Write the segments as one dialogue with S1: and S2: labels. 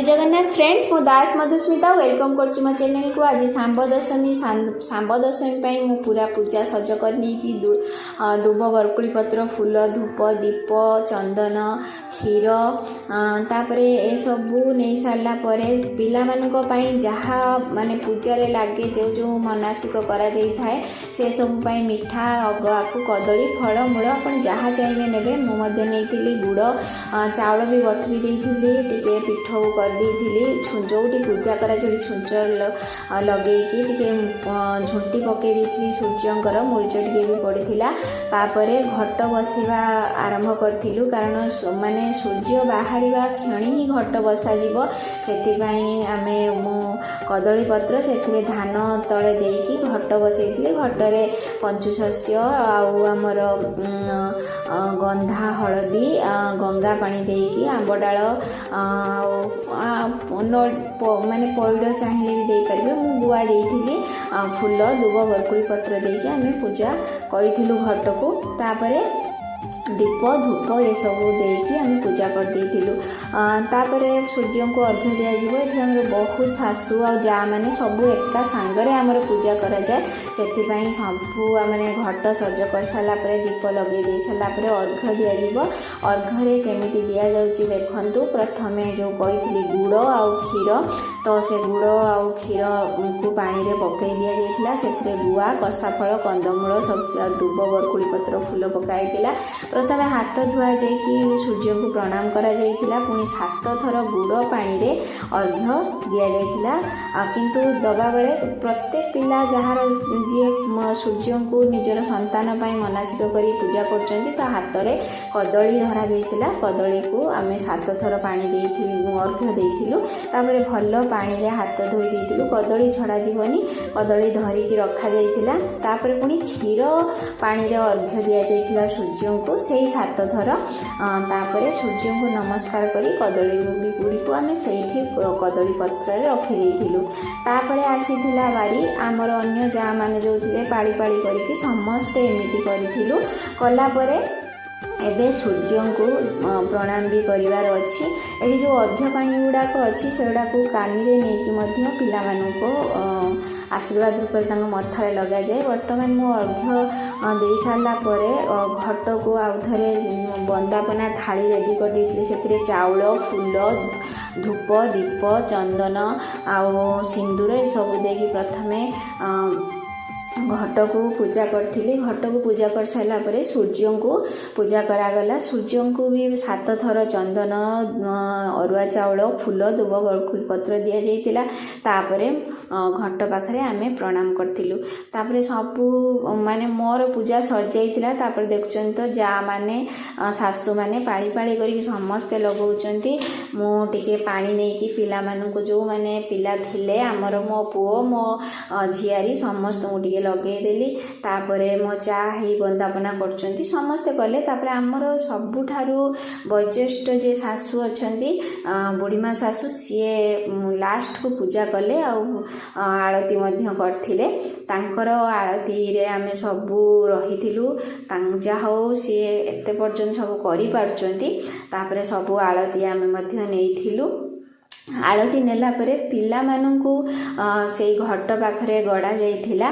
S1: जय जगन्नाथ फ्रेंड्स मो दास मधुस्मिता वेलकम कर मो चैनल को। आज सांब दशमी मु पूरा पूजा सज कर दुब बरकुली पत्र फूल धूप दीप चंदन क्षीर तापरे ए सबू नहीं सारा पिला मानी जहाँ माने पूजा लगे जो जो मनसिक करा थाए से सब मिठा अगुआकू कदली फल मूल आप जहाँ चाहिए ने मुझे गुड़ चाउल भी बतुरी देती पिठौ कर जो पूजा करा छुंच लगे झुंटी पकई दी सूर्यंकर मूर्ज टे भी पड़ता। तापरे घट बसवा आरंभ करूँ कारण माने सूर्य बाहर क्षण ही घट बसा से आम कदली पत्र से धान तले देकी घट बसई घटरे पंचुशस्य आमर गंधा हलदी गंगा पानी देकी आंब डाल माने पैड़ चाहिए भी दे पारे मु गुआ देती फूल दुब बरकुली पत्र देकी आम पूजा करूँ घट को। तापरे दीप धूप ये सब देकी आम पूजा कर देलु। तापरे सूर्य को अर्घ्य दिज्व बहुत सासू आ जा मैंने सबू एका सांगरे आमर पूजा करा जाए से सबू मैंने घट सज कर सारापर दीप लगे दे सारापर अर्घ्य दिज्व। अर्घ्य केमी दि जाऊँगी देखु प्रथम जो कही गुड़ आ क्षीर तो से गुड़ आ क्षीर को पानी रे पकई दि जाता से गुआ कसा फल कंदमूल सब दुब बरकुली पत्र फूल पकाई प्रथम हाथ धुआ जाकि सूर्य को प्रणाम करा जाइतिला पुणी 7 थर गुड़ पानी रे अर्घ्य दि जाइतिला। किंतु दबा बेले प्रत्येक पिला जहार जी सूर्य को निजर संतान पाई मनसिक करी पूजा करछंती ता हाथ रे कदली धरा जाइतिला कदली को आमे 7 थर पानी देइथिलु अर्घ्य देइथिलु। तापरे भल पानी रे हाथ धोई देइथिलु कदली छड़ा जीवनी कदली धरिकी रखा जाइतिला। तापरे पुणी क्षीर पानी रे अर्घ्य दिया जाइतिला सूर्य को से 7 थर। तापरे सूर्य को नमस्कार करी कदली गुड़ी को आम से कदली पत्र रखी देइथिलु। तापरे आसीथिला बारी आमर अन्य जा माने जो थिले पाली पाली करिकी समस्ते एमिति करिथिलु। कला परे एबे सूर्य को प्रणाम भी करिवार अछि। एठी जो अर्घ्य पानी गुड़ाक अच्छी से गुड़ाक कानी रे नहीं पिला मानको आशीर्वाद रूप में मथारे लगा जाए। वर्तमान मु अर्घ्य दे सारा घट को आउ थे बंदापना थाली रेडी कर देती से चाउल फूल धूप दीप चंदन आउ सिंदूर सब देकी प्रथमे घट को पूजा करी। घट को पूजा कर सारा पर सूर्य को पूजा करागला। सूर्य को भी 7 थर चंदन अरुआ चाउल फूल दुब बरकुली पत्र दि जाइतिला। तापरे घट पाखरे आमे प्रणाम करथिलु। तापरे सबू माने मोर पूजा सर जाइतिला। तापरे देखुचन तो जा माने सासू माने पाली पाली करी समस्ते लगौचंती। मु टिके पानी नहीं कि पिला माननको जो माने पिला थिले हमर मो पुओ मो झियारी समस्त मु टिके लगेदेली। तापरे मो चा ही बंदापना करचंती समस्ते कले। तापरे आमर सबुठारु वयोज्येष्ठ जे सासू अछंती बुढ़ीमा सासू सीए लास्ट को पूजा कले आरती मध्य करथिले। तांकर आरती रे आमे सबू रहिथिलु जा हो सी एते पर्यंत सब करि पारचंती। तापरे सबू आरती आमे मध्य नेइथिलु। आरती नेला परे पिला माननकु से घट पाखरे गड़ा जाइथिला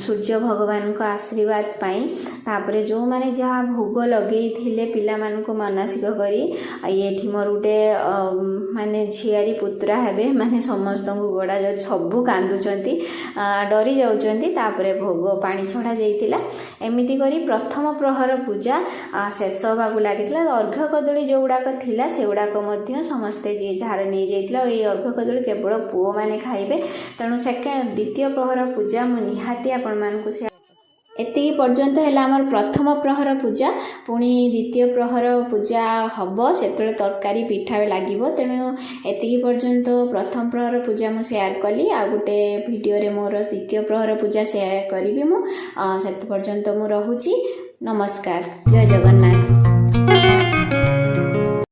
S1: सूर्य भगवान को आशीर्वाद पाई। तापरे जो माने जहाँ भोग लगे थिले पिला माननकु मनसिक करी एठी मोर गुटे माने झियारी पुत्रा हेबे माने समस्त को गड़ा जा सबू कांदुचंती डरी जाउचंती। तापरे भोग पानी छड़ा जाइथिला। एमिति करी प्रथम प्रहर पूजा शेष होबाकु लागिथिला। अर्घ्य कदली जो गुड़ाक थिला से गुड़ाक मध्य समस्ते जे जहार नहीं जाइथिला ए अर्घ्य कदली केवल पुओ माने खाइबे। तेणु सेकेंड द्वितीय प्रहर पूजा मु निहाती आपण मानकु से एतिकी पर्यंत है आमर प्रथम प्रहर पूजा। पुणी द्वितीय प्रहर पूजा हम से तरकारी पिठा लगे। तेणु एतिकी पर्यंत प्रथम प्रहर पूजा मु शेयर कली। आ गोटे वीडियो रे मोर द्वितीय प्रहर पूजा शेयर करी मु से पर्यंत मु रहुची। नमस्कार। जय जगन्नाथ।